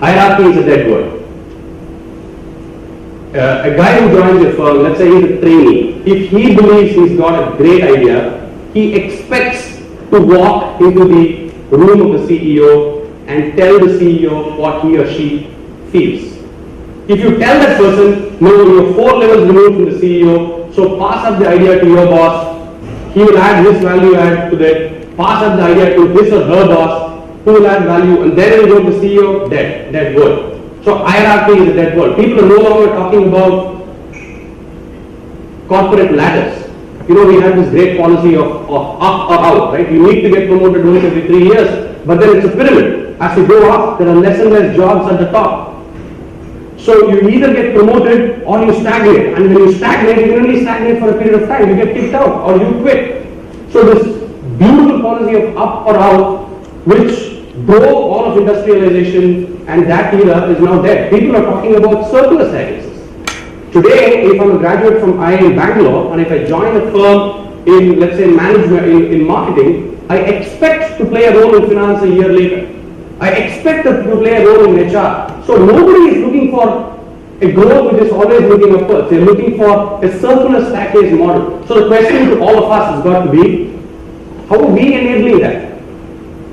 hierarchy is a dead word. A guy who joins your firm, let's say he's a trainee, if he believes he's got a great idea, he expects to walk into the room of the CEO and tell the CEO what he or she feels. If you tell that person, no, you're 4 levels removed from the CEO, so pass up the idea to your boss, he will add his value add to that, pass up the idea to his or her boss, who will add value, and then it will go to the CEO, dead word. So hierarchy is a dead word. People are no longer talking about corporate ladders. You know, we have this great policy of up or out, right? You need to get promoted once every 3 years, but then it's a pyramid. As you go up, there are less and less jobs at the top. So you either get promoted or you stagnate. And when you stagnate, you can only stagnate for a period of time. You get kicked out or you quit. So this beautiful policy of up or out, which drove all of industrialization and that era, is now dead. People are talking about circular staircases. Today, if I'm a graduate from IIM Bangalore and if I join a firm in, let's say, management, in marketing, I expect to play a role in finance a year later. I expect to play a role in HR. So nobody is looking for a growth which is always looking upwards. They're looking for a circular staircase model. So the question to all of us has got to be, how are we enabling that?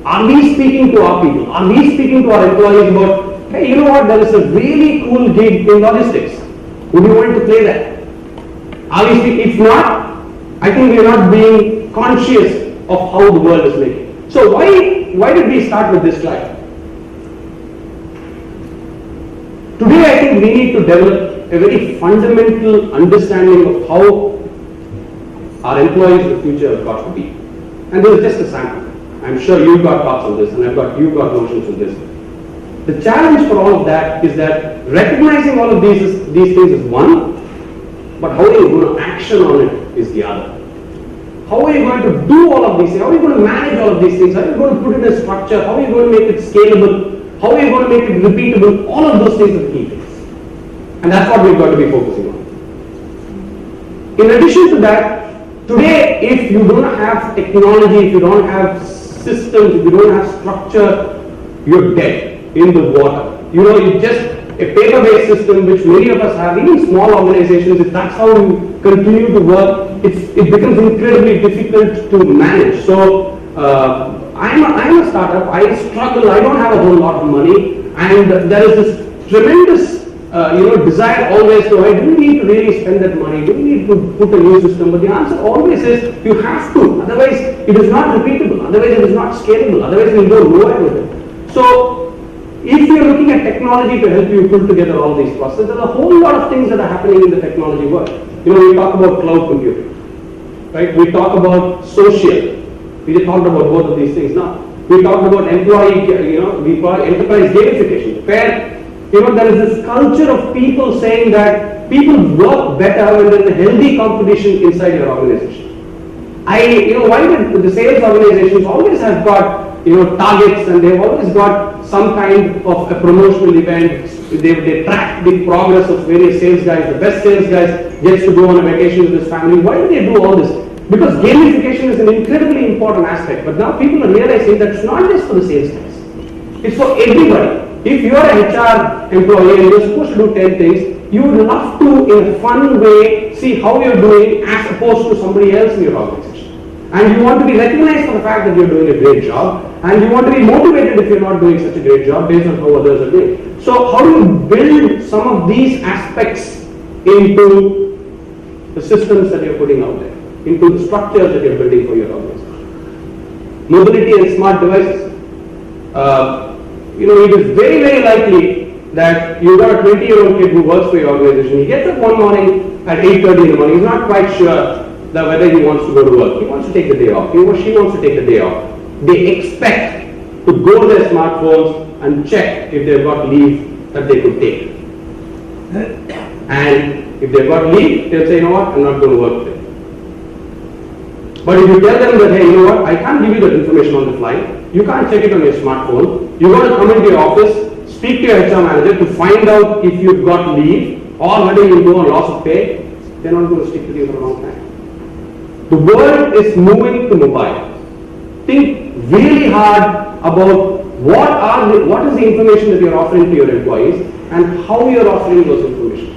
Are we speaking to our people? Are we speaking to our employees about, hey, you know what, there is a really cool gig in logistics. Would you want to play that? Are we speaking? If not, I think we are not being conscious of how the world is making. So why did we start with this slide? Today I think we need to develop a very fundamental understanding of how our employees in the future have got to be. And this is just a sample. I'm sure you've got thoughts on this and you've got notions on this. The challenge for all of that is that recognizing all of these things is one, but how are you going to action on it is the other. How are you going to do all of these things? How are you going to manage all of these things? How are you going to put it in a structure? How are you going to make it scalable? How are you going to make it repeatable? All of those things are the key things. And that's what we've got to be focusing on. In addition to that, today, if you don't have technology, if you don't have systems, if you don't have structure, you're dead in the water. You know, it's just a paper-based system which many of us have, even small organizations, if that's how you continue to work, it becomes incredibly difficult to manage. So I'm a startup, I struggle, I don't have a whole lot of money, and there is this tremendous desire always to, do we need to really spend that money? Do we need to put a new system? But the answer always is, you have to. Otherwise, it is not repeatable. Otherwise, it is not scalable. Otherwise, we will go nowhere with it. So, if you are looking at technology to help you pull together all these processes, there are a whole lot of things that are happening in the technology world. You know, we talk about cloud computing, right? We talk about social. We just talked about both of these things now. We talked about employee, we call enterprise gamification, where there is this culture of people saying that people work better when there is a healthy competition inside your organization. Why did the sales organizations always have got targets, and they've always got some kind of a promotional event. They track the progress of various sales guys. The best sales guys gets to go on a vacation with his family. Why do they do all this? Because gamification is an incredibly important aspect. But now people are realizing that it's not just for the sales guys. It's for everybody. If you're an HR employee and you're supposed to do 10 things, you would love to, in a fun way, see how you're doing as opposed to somebody else in your organization. And you want to be recognized for the fact that you're doing a great job, and you want to be motivated if you're not doing such a great job based on how others are doing. So how do you build some of these aspects into the systems that you're putting out there, into the structures that you're building for your organization? Mobility and smart devices. It is very, very likely that you've got a 20-year-old kid who works for your organization. He gets up one morning at 8:30 in the morning. He's not quite sure that whether he wants to go to work. He wants to take the day off. He or she wants to take the day off. They expect to go to their smartphones and check if they've got leave that they could take. And if they've got leave, they'll say, you know what, I'm not going to work today. But if you tell them that, hey, you know what, I can't give you that information on the fly. You can't check it on your smartphone. You've got to come into your office, speak to your HR manager to find out if you've got leave or whether you go on loss of pay. They're not going to stick with you for a long time. The world is moving to mobile. Think really hard about what is the information that you're offering to your employees and how you're offering those information.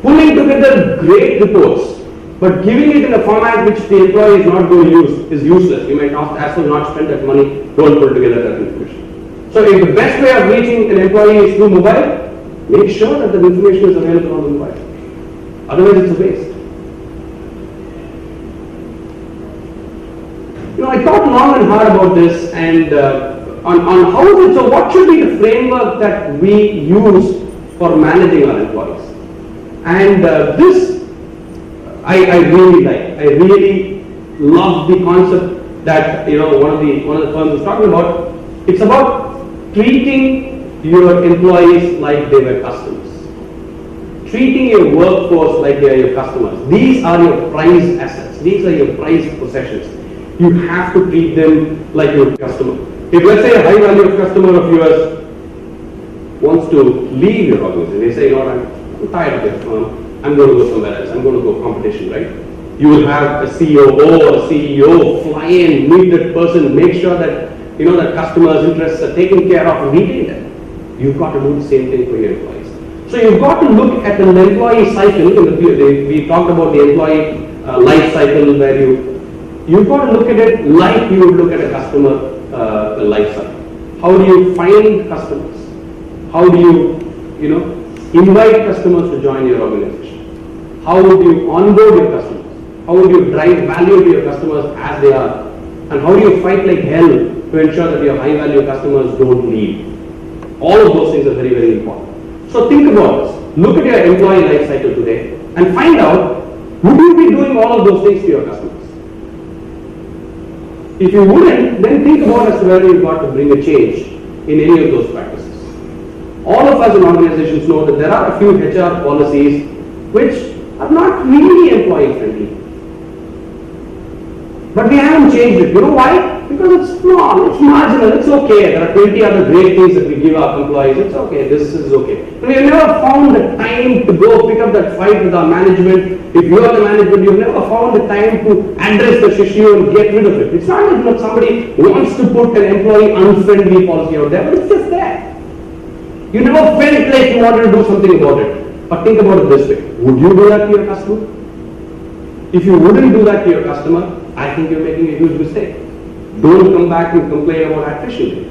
Pulling together great reports, but giving it in a format which the employee is not going to use is useless. You might not, as well not spend that money, don't pull together that information. So if the best way of reaching an employee is through mobile, make sure that the information is available on the mobile. Otherwise it's a waste. I thought long and hard about this and on how is it, so what should be the framework that we use for managing our employees? And this I really like. I really love the concept that one of the firms is talking about. It's about treating your employees like they were customers. Treating your workforce like they are your customers. These are your prized assets. These are your prized possessions. You have to treat them like your customer. If let's say a high value customer of yours wants to leave your organization, they say, I'm tired of your firm. I'm going to go somewhere else. I'm going to go competition, right? You will have a COO or a CEO fly in, meet that person, make sure that that customers' interests are taken care of, and retain them. You've got to do the same thing for your employees. So you've got to look at an employee cycle. We talked about the employee life cycle, where you've got to look at it like you would look at a customer life cycle. How do you find customers? How do you invite customers to join your organization? How would you onboard your customers? How would you drive value to your customers as they are? And how do you fight like hell to ensure that your high value customers don't leave? All of those things are very, very important. So think about this. Look at your employee life cycle today and find out, would you be doing all of those things to your customers? If you wouldn't, then think about as to whether you've got to bring a change in any of those practices. All of us in organizations know that there are a few HR policies which are not really employee friendly. But we haven't changed it. You know why? Because it's small, it's marginal, it's okay. There are 20 other great things that we give our employees. It's okay, this is okay. We have never found the time to go pick up that fight with our management. If you are the management, you've never found the time to address the issue and get rid of it. It's not that somebody wants to put an employee unfriendly policy out there, but it's just there. You never felt like you wanted to do something about it. But think about it this way. Would you do that to your customer? If you wouldn't do that to your customer, I think you're making a huge mistake. Don't come back and complain about attrition.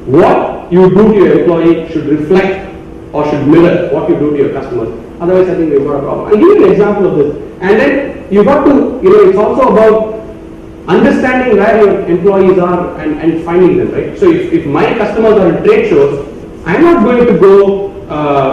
What you do to your employee should reflect or should mirror what you do to your customers. Otherwise, I think we've got a problem. I'll give you an example of this. And then you've got to, it's also about understanding where your employees are and finding them, right? So if my customers are in trade shows, I'm not going to go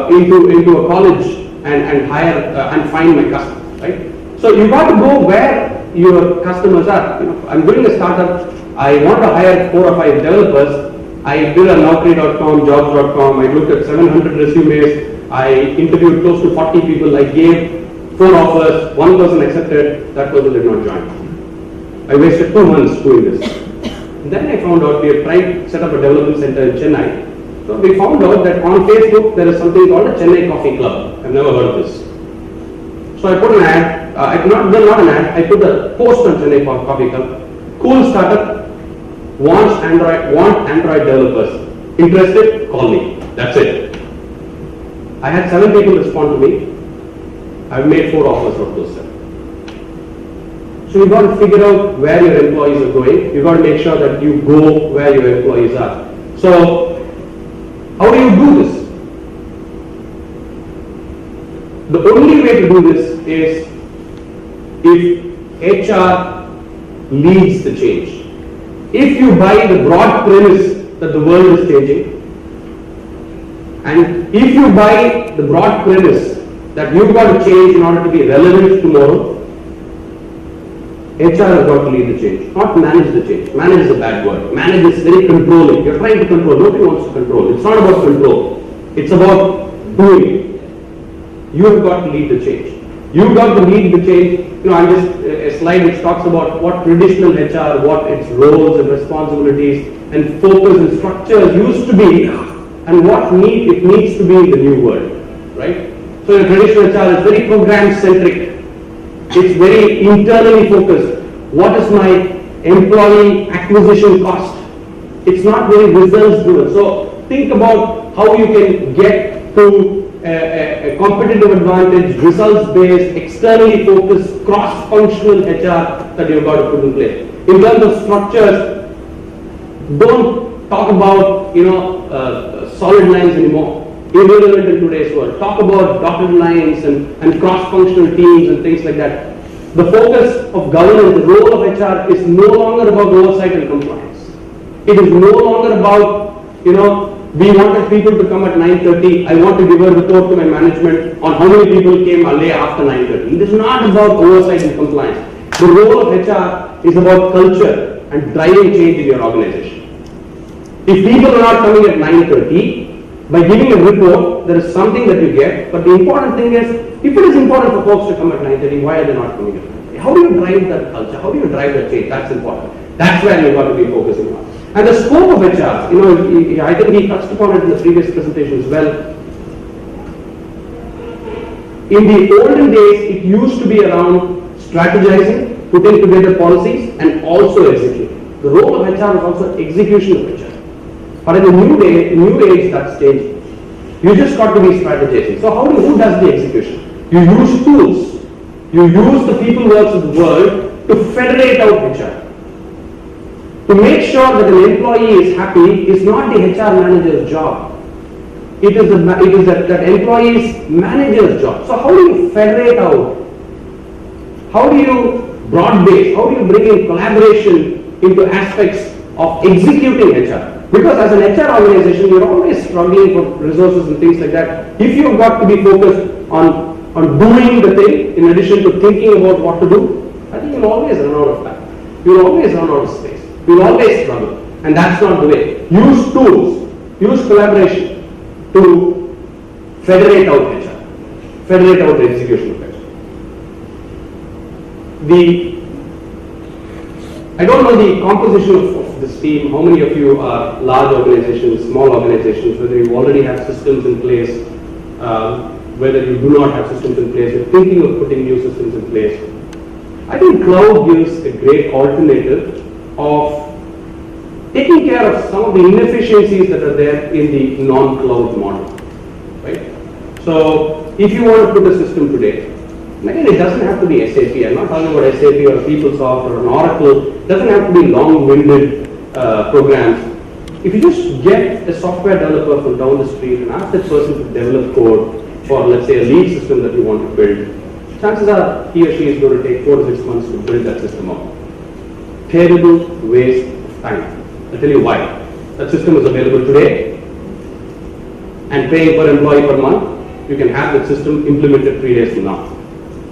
into a college and hire and find my customers, right? So you've got to go where your customers are. I'm doing a startup. I want to hire 4 or 5 developers. I did a Naukri.com, jobs.com. I looked at 700 resumes. I interviewed close to 40 people. I gave 4 offers. 1 person accepted. That person did not join. I wasted 2 months doing this. And then I found out we had tried to set up a development center in Chennai. So we found out that on Facebook there is something called a Chennai Coffee Club. I've never heard of this. So I put an ad, not an ad, I put a post on Chennai Coffee Club. Cool startup, want Android developers. Interested? Call me. That's it. I had 7 people respond to me. I've made 4 offers of those 7. So you've got to figure out where your employees are going. You've got to make sure that you go where your employees are. So how do you do this? The only way to do this is if HR leads the change. If you buy the broad premise that the world is changing, and if you buy the broad premise that you've got to change in order to be relevant tomorrow, HR has got to lead the change, not manage the change. Manage is a bad word. Manage is very controlling. You're trying to control. Nobody wants to control. It's not about control. It's about doing. You've got to lead the change. You've got to lead the change. I'm just a slide which talks about what traditional HR, what its roles and responsibilities and focus and structures used to be, and what it needs to be in the new world, right? So the traditional HR is very program-centric. It's very internally focused. What is my employee acquisition cost? It's not very results driven. So think about how you can get to a competitive advantage, results based, externally focused, cross-functional HR that you've got to put in place. In terms of structures, don't talk about solid lines anymore. Irrelevant in today's world. Talk about dotted lines and cross-functional teams and things like that. The focus of governance, the role of HR is no longer about oversight and compliance. It is no longer about, we wanted people to come at 9:30. I want to give a report to my management on how many people came a day after 9:30. It is not about oversight and compliance. The role of HR is about culture and driving change in your organization. If people are not coming at 9:30, by giving a report, there is something that you get, but the important thing is, if it is important for folks to come at 9:30, why are they not coming at 9:30? How do you drive that culture? How do you drive that change? That's important. That's where you've got to be focusing on. And the scope of HR, I think he touched upon it in the previous presentation as well. In the olden days, it used to be around strategizing, putting together policies, and also executing. The role of HR is also execution of HR. But in the new age, that's changing. You just got to be strategizing. So who does the execution? You use tools. You use the PeopleWorks of the world to federate out HR. To make sure that an employee is happy is not the HR manager's job. It is that employee's manager's job. So how do you federate out? How do you broad base? How do you bring in collaboration into aspects of executing HR? Because as an HR organization, you're always struggling for resources and things like that. If you've got to be focused on doing the thing, in addition to thinking about what to do, I think you'll always run out of time. You'll always run out of space. You'll always struggle. And that's not the way. Use tools, use collaboration to federate out HR, federate out the execution of HR. I don't know the composition of this team, how many of you are large organizations, small organizations, whether you already have systems in place, whether you do not have systems in place, you're thinking of putting new systems in place. I think cloud gives a great alternative of taking care of some of the inefficiencies that are there in the non-cloud model, right? So if you want to put a system today, again, it doesn't have to be SAP. I'm not talking about SAP or PeopleSoft or an Oracle. It doesn't have to be long-winded programs. If you just get a software developer from down the street and ask that person to develop code for, let's say, a lead system that you want to build, chances are he or she is going to take 4 to 6 months to build that system up. Terrible waste of time. I'll tell you why. That system is available today, and paying per employee per month, you can have that system implemented 3 days from now.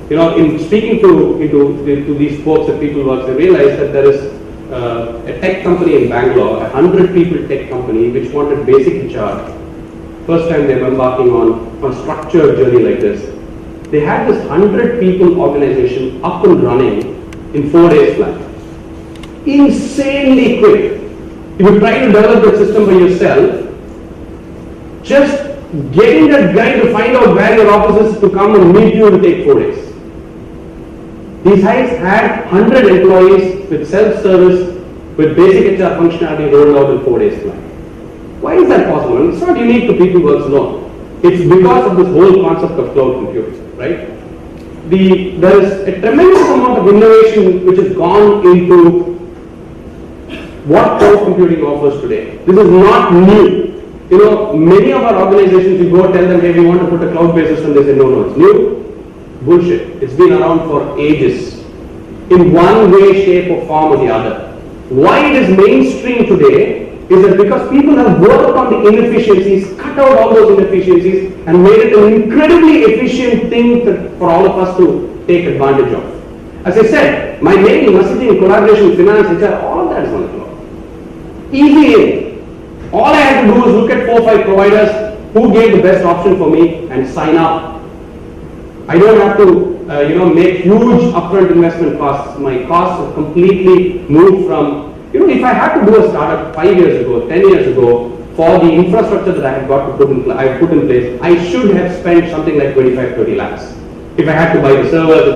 In speaking to these folks at PeopleWorks, I realized that there is a tech company in Bangalore, a 100-people tech company, which wanted basic HR. First time they were embarking on a structured journey like this. They had this 100-people organization up and running in 4 days flat. Insanely quick. If you try to develop that system by yourself, just getting that guy to find out where your office is to come and meet you will take 4 days. These guys had 100 employees with self-service, with basic HR functionality rolled out in 4 days flat. Why is that possible? It's not unique to PeopleWorks alone. It's because of this whole concept of cloud computing, right? There is a tremendous amount of innovation which has gone into what cloud computing offers today. This is not new. Many of our organizations, you go tell them, hey, we want to put a cloud-based system, they say, no, it's new. Bullshit. It's been around for ages. In one way, shape, or form or the other. Why it is mainstream today is that because people have worked on the inefficiencies, cut out all those inefficiencies, and made it an incredibly efficient thing for all of us to take advantage of. As I said, my mail, messaging, collaboration, finance, HR, all of that is on the cloud. Easy in. All I had to do is look at 4 or 5 providers who gave the best option for me and sign up. I don't have to make huge upfront investment costs. My costs have completely moved from, if I had to do a startup 5 years ago, 10 years ago, for the infrastructure that I have got to put in place, I should have spent something like 25-30 lakhs. If I had to buy the servers,